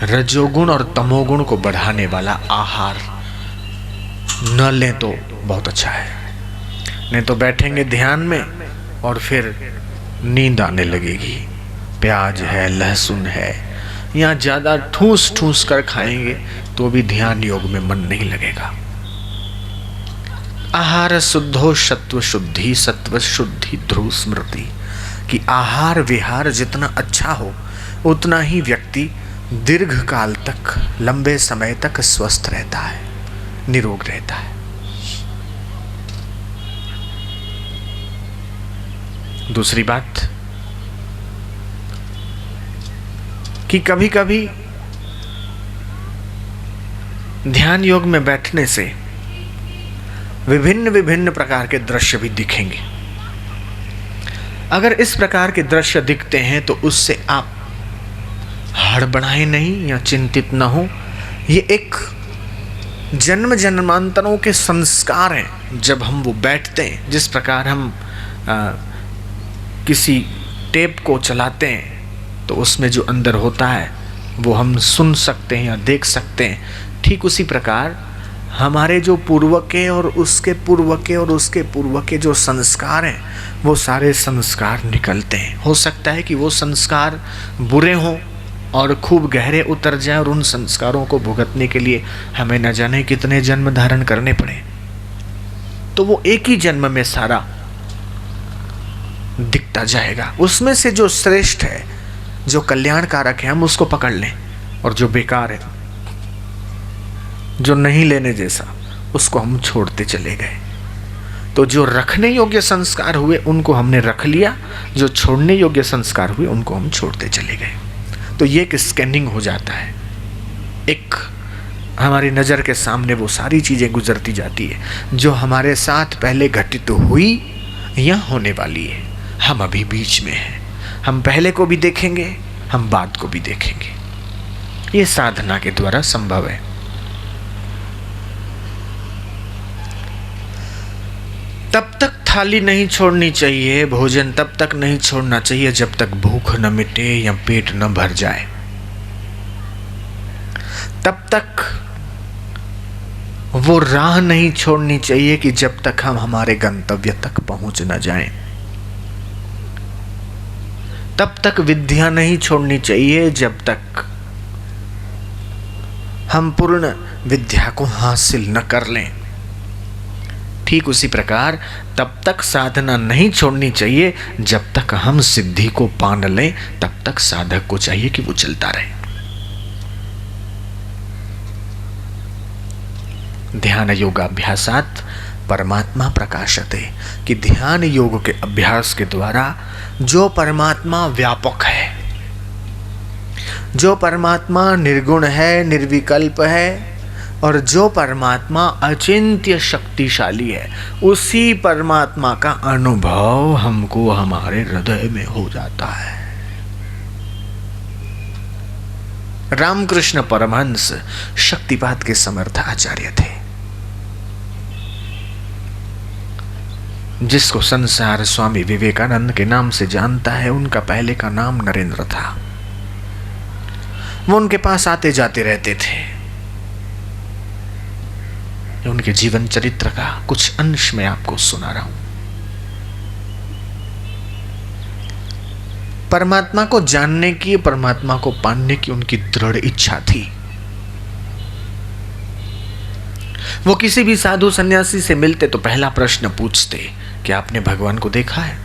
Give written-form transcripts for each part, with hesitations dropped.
रजोगुण और तमोगुण को बढ़ाने वाला आहार न लें तो बहुत अच्छा है। नहीं तो बैठेंगे ध्यान में और फिर नींद आने लगेगी। प्याज है, लहसुन है, या ज़्यादा ठूस ठूस कर खाएंगे तो भी ध्यान योग में मन नहीं लगेगा। आहार शुद्धो सत्व शुद्धि, सत्व शुद्धि ध्रुव स्मृति, कि आहार विहार जितना अच्छा हो उतना ही व्यक्ति दीर्घ काल तक, लंबे समय तक स्वस्थ रहता है, निरोग रहता है। दूसरी बात कि कभी कभी ध्यान योग में बैठने से विभिन्न विभिन्न प्रकार के दृश्य भी दिखेंगे। अगर इस प्रकार के दृश्य दिखते हैं तो उससे आप हड़बड़ाए नहीं या चिंतित न हो। ये एक जन्म जन्मांतरों के संस्कार हैं। जब हम वो बैठते हैं, जिस प्रकार हम किसी टेप को चलाते हैं तो उसमें जो अंदर होता है वो हम सुन सकते हैं या देख सकते हैं, ठीक उसी प्रकार हमारे जो पूर्व के और उसके पूर्व के और उसके पूर्व के जो संस्कार हैं वो सारे संस्कार निकलते हैं। हो सकता है कि वो संस्कार बुरे हों और खूब गहरे उतर जाए और उन संस्कारों को भुगतने के लिए हमें न जाने कितने जन्म धारण करने पड़े। तो वो एक ही जन्म में सारा दिखता जाएगा। उसमें से जो श्रेष्ठ है, जो कल्याणकारक है, हम उसको पकड़ लें, और जो बेकार है, जो नहीं लेने जैसा, उसको हम छोड़ते चले गए। तो जो रखने योग्य संस्कार हुए उनको हमने रख लिया, जो छोड़ने योग्य संस्कार हुए उनको हम छोड़ते चले गए। तो ये एक स्कैनिंग हो जाता है, एक हमारी नज़र के सामने वो सारी चीज़ें गुजरती जाती है जो हमारे साथ पहले घटित हुई या होने वाली है। हम अभी बीच में हैं, हम पहले को भी देखेंगे, हम बाद को भी देखेंगे। ये साधना के द्वारा संभव है। तब तक थाली नहीं छोड़नी चाहिए, भोजन तब तक नहीं छोड़ना चाहिए जब तक भूख न मिटे या पेट न भर जाए। तब तक वो राह नहीं छोड़नी चाहिए कि जब तक हम हमारे गंतव्य तक पहुंच न जाएं। तब तक विद्या नहीं छोड़नी चाहिए जब तक हम पूर्ण विद्या को हासिल न कर लें। ठीक उसी प्रकार तब तक साधना नहीं छोड़नी चाहिए जब तक हम सिद्धि को पा न लें। तब तक साधक को चाहिए कि वो चलता रहे। ध्यान योगाभ्यासात परमात्मा प्रकाशते, कि ध्यान योग के अभ्यास के द्वारा जो परमात्मा व्यापक है, जो परमात्मा निर्गुण है, निर्विकल्प है, और जो परमात्मा अचिंत्य शक्तिशाली है, उसी परमात्मा का अनुभव हमको हमारे हृदय में हो जाता है। रामकृष्ण परमहंस शक्तिपात के समर्थ आचार्य थे, जिसको संसार स्वामी विवेकानंद के नाम से जानता है। उनका पहले का नाम नरेंद्र था। वो उनके पास आते जाते रहते थे। उनके जीवन चरित्र का कुछ अंश मैं आपको सुना रहा हूं। परमात्मा को जानने की, परमात्मा को पाने की उनकी दृढ़ इच्छा थी। वो किसी भी साधु सन्यासी से मिलते तो पहला प्रश्न पूछते कि आपने भगवान को देखा है।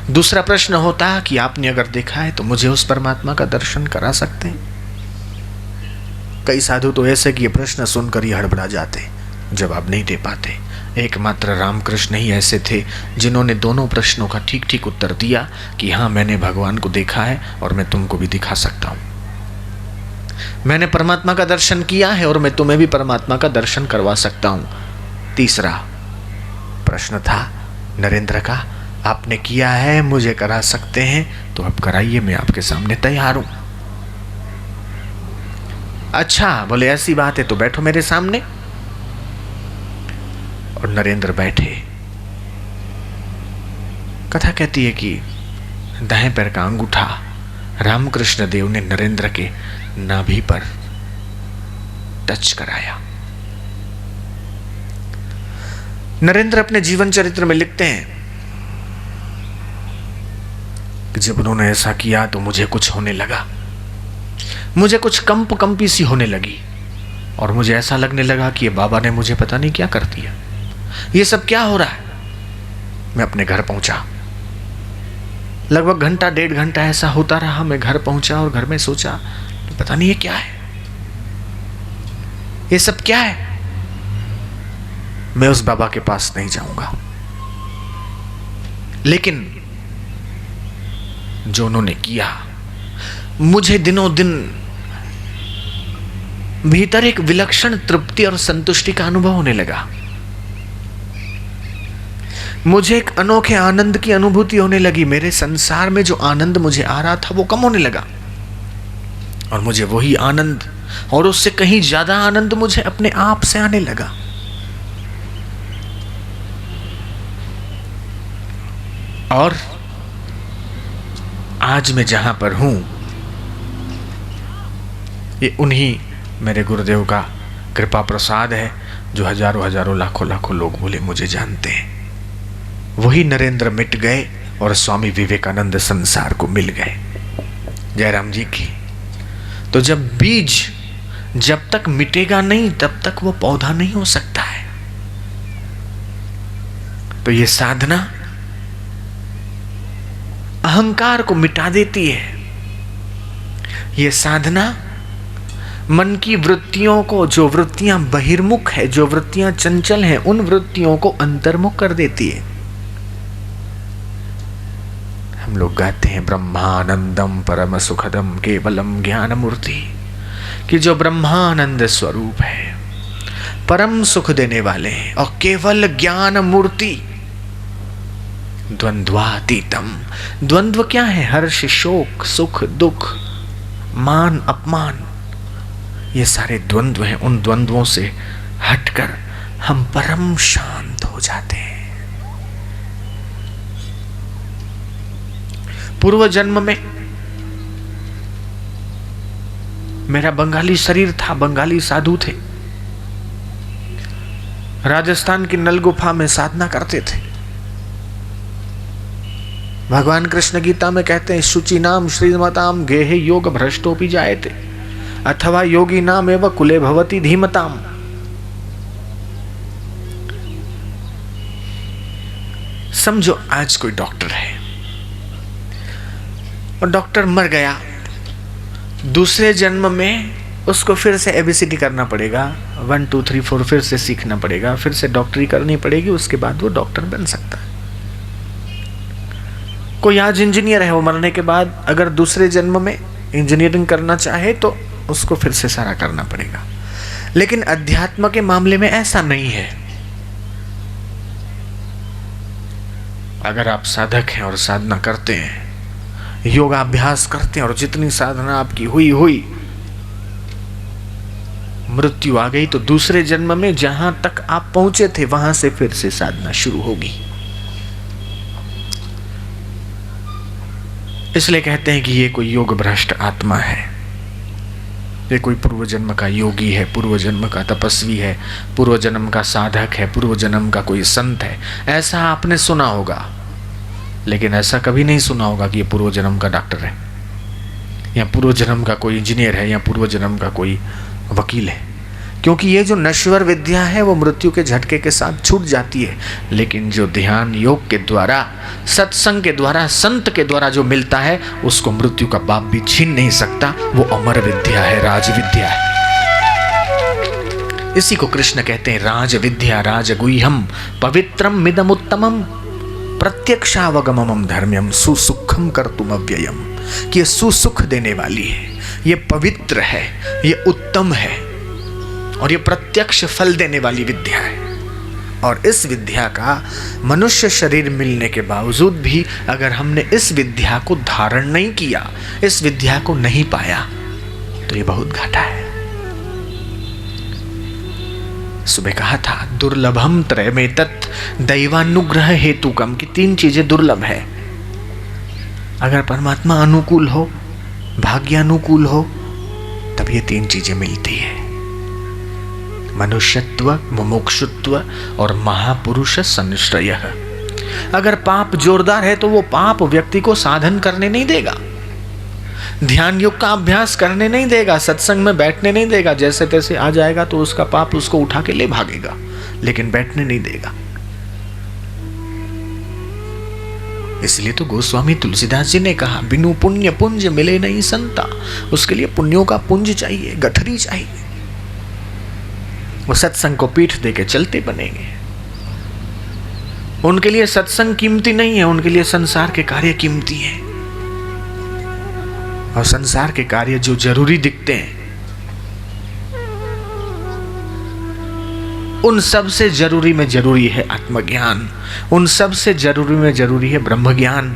दूसरा प्रश्न होता कि आपने अगर देखा है तो मुझे उस परमात्मा का दर्शन करा सकते हैं। कई साधु तो ऐसे कि ये प्रश्न सुनकर ही हड़बड़ा जाते, जवाब नहीं दे पाते। एकमात्र रामकृष्ण ही ऐसे थे जिन्होंने दोनों प्रश्नों का ठीक ठीक उत्तर दिया कि हाँ, मैंने भगवान को देखा है और मैं तुमको भी दिखा सकता हूं। मैंने परमात्मा का दर्शन किया है और मैं तुम्हें भी परमात्मा का दर्शन करवा सकता हूं। तीसरा प्रश्न था नरेंद्र का, आपने किया है, मुझे करा सकते हैं, तो अब कराइए, मैं आपके सामने तैयार हूं। अच्छा, बोले ऐसी बात है तो बैठो मेरे सामने। और नरेंद्र बैठे। कथा कहती है कि दाएं पैर का अंगूठा रामकृष्ण देव ने नरेंद्र के नाभि पर टच कराया। नरेंद्र अपने जीवन चरित्र में लिखते हैं कि जब उन्होंने ऐसा किया तो मुझे कुछ होने लगा, मुझे कुछ कंपी सी होने लगी और मुझे ऐसा लगने लगा कि ये बाबा ने मुझे पता नहीं क्या कर दिया, ये सब क्या हो रहा है। मैं अपने घर पहुंचा, लगभग घंटा 1.5 घंटा ऐसा होता रहा। मैं घर पहुंचा और घर में सोचा कि पता नहीं ये क्या है, ये सब क्या है। मैं उस बाबा के पास नहीं जाऊंगा, लेकिन जो उन्होंने किया, मुझे दिनों दिन भीतर एक विलक्षण तृप्ति और संतुष्टि का अनुभव होने लगा। मुझे एक अनोखे आनंद की अनुभूति होने लगी। मेरे संसार में जो आनंद मुझे आ रहा था वो कम होने लगा और मुझे वही आनंद और उससे कहीं ज्यादा आनंद मुझे अपने आप से आने लगा। और आज मैं जहां पर हूं, ये उन्हीं मेरे गुरुदेव का कृपा प्रसाद है, जो हजारों हजारों लाखों लाखों लोग बोले मुझे जानते हैं। वही नरेंद्र मिट गए और स्वामी विवेकानंद संसार को मिल गए। जयराम जी की। तो जब बीज जब तक मिटेगा नहीं तब तक वो पौधा नहीं हो सकता है। तो ये साधना अहंकार को मिटा देती है। ये साधना मन की वृत्तियों को, जो वृत्तियां बहिर्मुख है, जो वृत्तियां चंचल हैं, उन वृत्तियों को अंतर्मुख कर देती है। हम लोग गाते हैं ब्रह्मानंदम परम सुखदम केवलम ज्ञान मूर्ति, कि जो ब्रह्मानंद स्वरूप है, परम सुख देने वाले हैं और केवल ज्ञान मूर्ति, द्वंद्वातीतम। द्वंद्व क्या है? हर्ष, शोक, सुख, दुख, मान, अपमान, ये सारे द्वंद्व हैं। उन द्वंद्वों से हटकर हम परम शांत हो जाते हैं। पूर्व जन्म में मेरा बंगाली शरीर था, बंगाली साधु थे, राजस्थान की नल गुफा में साधना करते थे। भगवान कृष्ण गीता में कहते हैं, शुचि नाम श्रीमताम गेहे योग भ्रष्टोपि जायते अथवा योगी नाम एवं कुले भवती धीमताम। समझो आज कोई डॉक्टर है और डॉक्टर मर गया, दूसरे जन्म में उसको फिर से एबीसीडी करना पड़ेगा, 1 2 3 4 फिर से सीखना पड़ेगा, फिर से डॉक्टरी करनी पड़ेगी, उसके बाद वो डॉक्टर बन सकता है। कोई आज इंजीनियर है, वो मरने के बाद अगर दूसरे जन्म में इंजीनियरिंग करना चाहे तो उसको फिर से सारा करना पड़ेगा। लेकिन अध्यात्म के मामले में ऐसा नहीं है। अगर आप साधक हैं और साधना करते हैं, योगाभ्यास करते हैं और जितनी साधना आपकी हुई मृत्यु आ गई तो दूसरे जन्म में जहां तक आप पहुंचे थे वहां से फिर से साधना शुरू होगी। इसलिए कहते हैं कि ये कोई योग भ्रष्ट आत्मा है, ये कोई पूर्व जन्म का योगी है, पूर्व जन्म का तपस्वी है, पूर्व जन्म का साधक है, पूर्व जन्म का कोई संत है। ऐसा आपने सुना होगा, लेकिन ऐसा कभी नहीं सुना होगा कि ये पूर्व जन्म का डॉक्टर है, या पूर्व जन्म का कोई इंजीनियर है, या पूर्व जन्म का कोई वकील है। क्योंकि ये जो नश्वर विद्या है वो मृत्यु के झटके के साथ छूट जाती है, लेकिन जो ध्यान योग के द्वारा, सत्संग के द्वारा, संत के द्वारा जो मिलता है उसको मृत्यु का बाप भी छीन नहीं सकता। वो अमर विद्या है, राज विद्या है। इसी को कृष्ण कहते हैं राज विद्या राजगुह्यम पवित्रम मिदम उत्तमम प्रत्यक्षावगमम धर्म्यम सुसुखम कर्तुम अव्ययम। कि ये सुसुख देने वाली है, ये पवित्र है, ये उत्तम है और ये प्रत्यक्ष फल देने वाली विद्या है। और इस विद्या का मनुष्य शरीर मिलने के बावजूद भी अगर हमने इस विद्या को धारण नहीं किया, इस विद्या को नहीं पाया, तो ये बहुत घाटा है। सुबह कहा था दुर्लभम त्रयमेतत् दैवानुग्रह हेतुकम, की 3 चीजें दुर्लभ है। अगर परमात्मा अनुकूल हो भाग्यानुकूल हो तब ये तीन चीजें मिलती है, मनुष्यत्व, मुमुक्षुत्व और महापुरुष संश्रय। अगर पाप जोरदार है तो वो पाप व्यक्ति को साधन करने नहीं देगा, ध्यान योग का अभ्यास करने नहीं देगा, सत्संग में बैठने नहीं देगा। जैसे तैसे आ जाएगा तो उसका पाप उसको उठा के ले भागेगा, लेकिन बैठने नहीं देगा। इसलिए तो गोस्वामी तुलसीदास जी ने कहा, बिनु पुण्य पुंज मिले नहीं संता। उसके लिए पुण्यों का पुंज चाहिए, गठरी चाहिए। वो सत्संग को पीठ देके चलते बनेंगे। उनके लिए सत्संग कीमती नहीं है, उनके लिए संसार के कार्य कीमती हैं। और संसार के कार्य जो जरूरी दिखते हैं, उन सब से जरूरी में जरूरी है आत्मज्ञान, उन सब से जरूरी में जरूरी है ब्रह्म ज्ञान।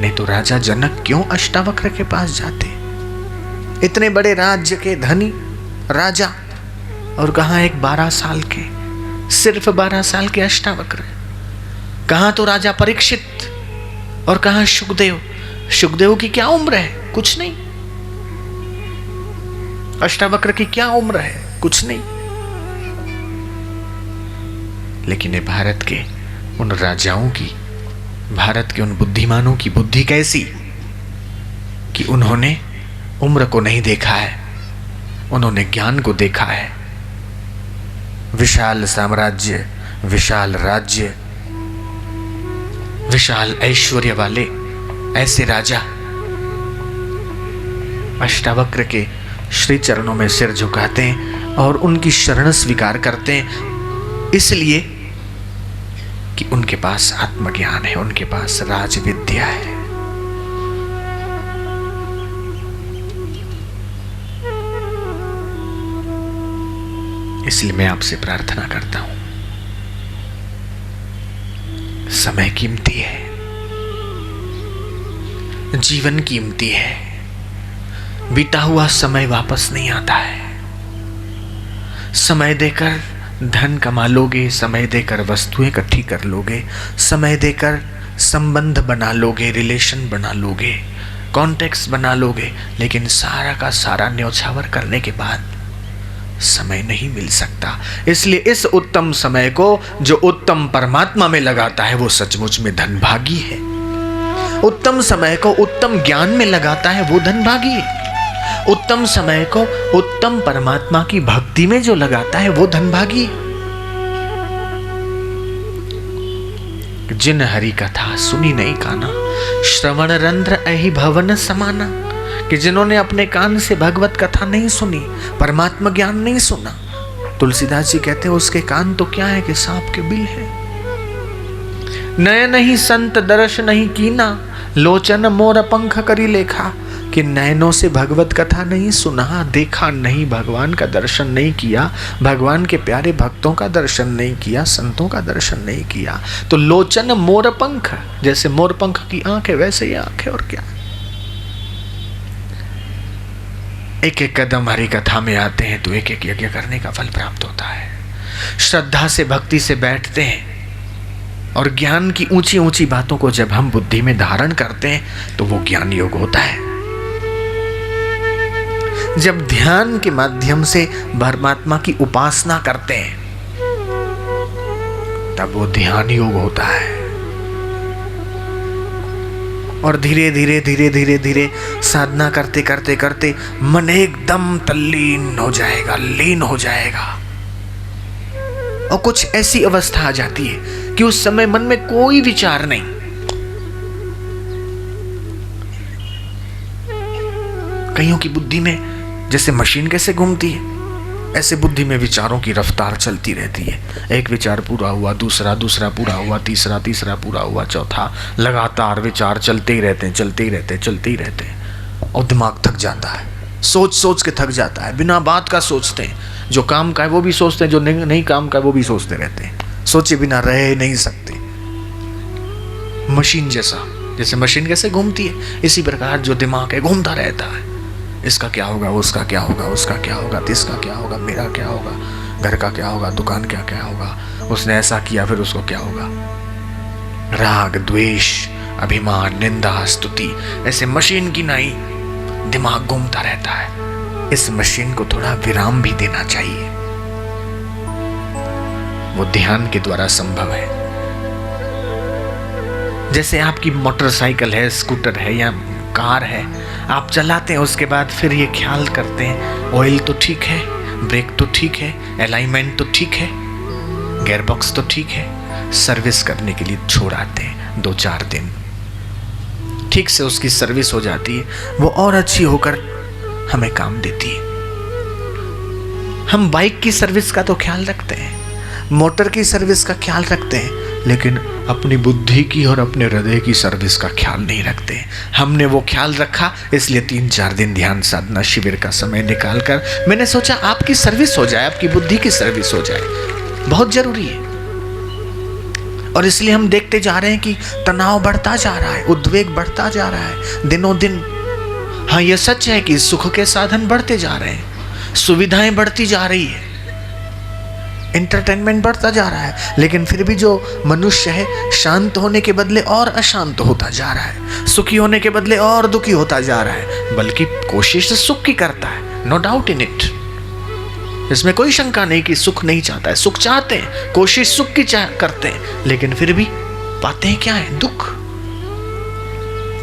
नहीं तो राजा जनक क्यों अष्टावक्र के पास जाते? इतने बड़े राज्य के धनी राजा, और कहां एक 12 साल के, सिर्फ 12 साल के अष्टावक्र। कहां तो राजा परीक्षित और कहां सुखदेव। सुखदेव की क्या उम्र है? कुछ नहीं। अष्टावक्र की क्या उम्र है? कुछ नहीं। लेकिन ये भारत के उन राजाओं की, भारत के उन बुद्धिमानों की बुद्धि कैसी कि उन्होंने उम्र को नहीं देखा है, उन्होंने ज्ञान को देखा है। विशाल साम्राज्य, विशाल राज्य, विशाल ऐश्वर्य वाले ऐसे राजा अष्टावक्र के श्री चरणों में सिर झुकाते हैं और उनकी शरण स्वीकार करते हैं, इसलिए कि उनके पास आत्मज्ञान है, उनके पास राज विद्या है। इसलिए मैं आपसे प्रार्थना करता हूं, समय कीमती है, जीवन कीमती है। बीता हुआ समय वापस नहीं आता है। समय देकर धन कमा लोगे, समय देकर वस्तुएं इकट्ठी कर लोगे, समय देकर संबंध बना लोगे, रिलेशन बना लोगे, कॉन्टेक्ट्स बना लोगे, लेकिन सारा का सारा न्योछावर करने के बाद समय नहीं मिल सकता। इसलिए इस उत्तम समय को जो उत्तम परमात्मा में लगाता है वो सचमुच में धनभागी है। उत्तम समय को उत्तम ज्ञान में लगाता है वो धनभागी है। उत्तम समय को उत्तम परमात्मा की भक्ति में जो लगाता है वो धनभागी है। जिन हरि कथा सुनी नहीं काना, श्रवण रंध्र अहि भवन समाना। कि जिन्होंने अपने कान से भगवत कथा नहीं सुनी, परमात्मा ज्ञान नहीं सुना, तुलसीदास जी कहते हैं उसके कान तो क्या है कि सांप के बिल है। नयन ही संत दर्श नहीं कीना, लोचन मोर पंख करी लेखा। कि नयनों से भगवत कथा नहीं सुना, देखा नहीं, भगवान का दर्शन नहीं किया, भगवान के प्यारे भक्तों का दर्शन नहीं किया, संतों का दर्शन नहीं किया, तो लोचन मोर पंख, जैसे मोर पंख की आंख है वैसे ही आंख है। और क्या, एक एक कदम हरि कथा में आते हैं तो एक एक यज्ञ करने का फल प्राप्त होता है। श्रद्धा से भक्ति से बैठते हैं और ज्ञान की ऊंची ऊंची बातों को जब हम बुद्धि में धारण करते हैं तो वो ज्ञान योग होता है। जब ध्यान के माध्यम से परमात्मा की उपासना करते हैं तब वो ध्यान योग होता है। और धीरे धीरे धीरे धीरे धीरे साधना करते करते करते मन एकदम तल्लीन हो जाएगा, लीन हो जाएगा। और कुछ ऐसी अवस्था आ जाती है कि उस समय मन में कोई विचार नहीं, कईयों की बुद्धि में जैसे मशीन कैसे घूमती है ऐसे बुद्धि में विचारों की रफ्तार चलती रहती है। एक विचार पूरा हुआ, दूसरा पूरा हुआ, तीसरा पूरा हुआ, चौथा, लगातार विचार चलते ही रहते हैं और दिमाग थक जाता है, सोच सोच के थक जाता है, बिना बात का सोचते हैं। जो काम का है वो भी सोचते हैं, जो नहीं काम का है वो भी सोचते रहते हैं, सोचे बिना रह नहीं सकते। मशीन जैसे मशीन कैसे घूमती है, इसी प्रकार जो दिमाग है घूमता रहता है। इसका क्या होगा, उसका क्या होगा, उसका क्या होगा, इसका क्या होगा, मेरा क्या होगा, घर का क्या होगा, दुकान क्या क्या होगा, उसने ऐसा किया फिर उसको क्या होगा। राग द्वेष अभिमान निंदा स्तुति ऐसे मशीन की नाई दिमाग घूमता रहता है। इस मशीन को थोड़ा विराम भी देना चाहिए। वो ध्यान के द्वारा संभव है। जैसे आपकी मोटरसाइकिल है, स्कूटर है या कार है, आप चलाते हैं, उसके बाद फिर ये ख्याल करते हैं ऑयल तो ठीक है, ब्रेक तो ठीक है, अलाइनमेंट तो ठीक है, गियर बॉक्स तो ठीक है, सर्विस करने के लिए छोड़ आते हैं 2-4 दिन। ठीक से उसकी सर्विस हो जाती है, वो और अच्छी होकर हमें काम देती है। हम बाइक की सर्विस का तो ख्याल रखते हैं, मोटर की सर्विस का ख्याल रखते हैं, लेकिन अपनी बुद्धि की और अपने हृदय की सर्विस का ख्याल नहीं रखते। हमने वो ख्याल रखा, इसलिए 3-4 दिन ध्यान साधना शिविर का समय निकालकर मैंने सोचा आपकी सर्विस हो जाए, आपकी बुद्धि की सर्विस हो जाए, बहुत जरूरी है। और इसलिए हम देखते जा रहे हैं कि तनाव बढ़ता जा रहा है, उद्वेग बढ़ता जा रहा है दिनों दिन। हाँ, यह सच है कि सुख के साधन बढ़ते जा रहे हैं, सुविधाएं बढ़ती जा रही है, एंटरटेनमेंट बढ़ता जा रहा है, लेकिन फिर भी जो मनुष्य है शांत होने के बदले और अशांत होता जा रहा है, सुखी होने के बदले और दुखी होता जा रहा है, बल्कि कोशिश सुख की करता है। नो डाउट इन इट, इसमें कोई शंका नहीं कि सुख नहीं चाहता है, सुख चाहते हैं, कोशिश सुख की करते हैं, लेकिन फिर भी पाते हैं क्या है? दुख।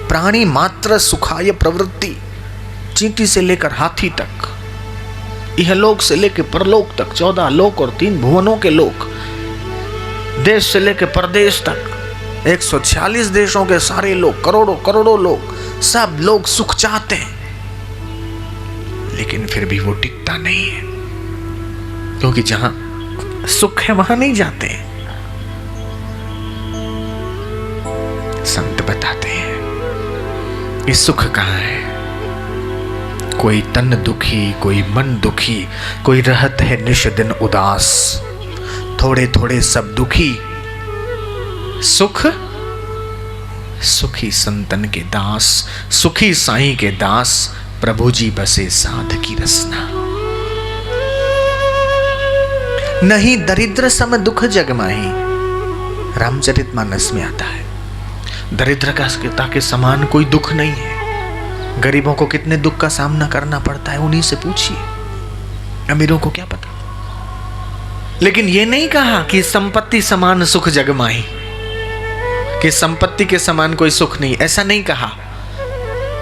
प्राणी मात्र सुखाय प्रवृत्ति, चींटी से लेकर हाथी तक, इहलोक से लेकर परलोक तक, 14 लोक और 3 भुवनों के लोक, देश से लेकर परदेश तक, 146 देशों के सारे लोग, करोड़ों करोड़ों लोग, सब लोग सुख चाहते हैं, लेकिन फिर भी वो टिकता नहीं है, क्योंकि जहां सुख है वहां नहीं जाते हैं। संत बताते हैं ये सुख कहां है? कोई तन दुखी, कोई मन दुखी, कोई रहत है निश दिन उदास, थोड़े थोड़े सब दुखी, सुख सुखी संतन के दास, सुखी साईं के दास, प्रभु जी बसे साध की रसना। नहीं दरिद्र सम दुख जग माही, रामचरितमानस में आता है। दरिद्रता के समान कोई दुख नहीं है। गरीबों को कितने दुख का सामना करना पड़ता है, उन्हीं से पूछिए, अमीरों को क्या पता। लेकिन यह नहीं कहा कि संपत्ति समान सुख जग माही, कि संपत्ति के समान कोई सुख नहीं, ऐसा नहीं कहा।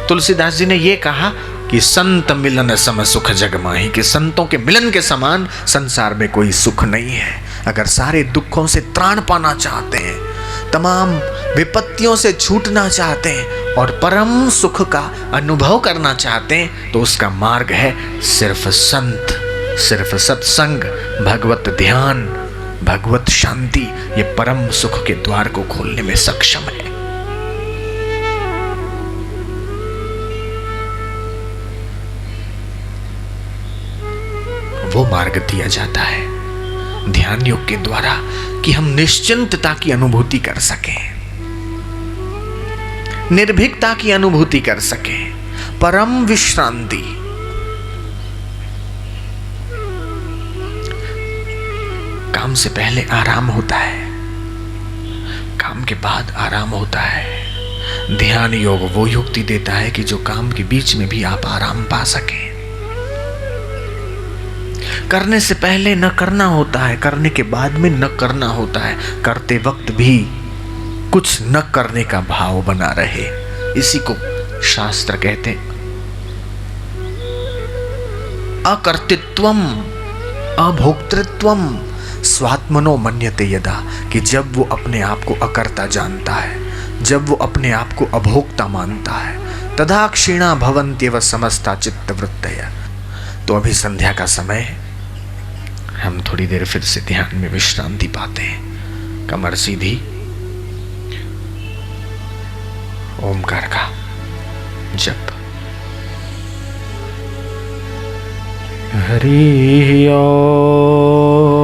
तुलसीदास जी ने यह कहा कि संत मिलन सम सुख जग माही, कि संतों के मिलन के समान संसार में कोई सुख नहीं है। अगर सारे दुखों से त्राण पाना चाहते हैं, तमाम विपत्तियों से छूटना चाहते हैं और परम सुख का अनुभव करना चाहते हैं, तो उसका मार्ग है सिर्फ संत, सिर्फ सत्संग, भगवत ध्यान, भगवत शांति। ये परम सुख के द्वार को खोलने में सक्षम है। वो मार्ग दिया जाता है ध्यान योग के द्वारा कि हम निश्चिंतता की अनुभूति कर सकें, निर्भीकता की अनुभूति कर सकें, परम विश्रांति। काम से पहले आराम होता है, काम के बाद आराम होता है। ध्यान योग वो युक्ति देता है कि जो काम के बीच में भी आप आराम पा सकें। करने से पहले न करना होता है, करने के बाद में न करना होता है, करते वक्त भी कुछ न करने का भाव बना रहे। इसी को शास्त्र कहते हैं अकर्तृत्वम अभोक्तृत्वम स्वात्मनो मन्यते यदा, कि जब वो अपने आप को अकर्ता जानता है, जब वो अपने आप को अभोक्ता मानता है, तदा क्षीणा भवन्त्येव समस्ता चित्तवृत्तया। तो अभी संध्या का समय है, हम थोड़ी देर फिर से ध्यान में विश्रांति पाते हैं। कमर सीधी, ओमकार का जप। हरि ओम।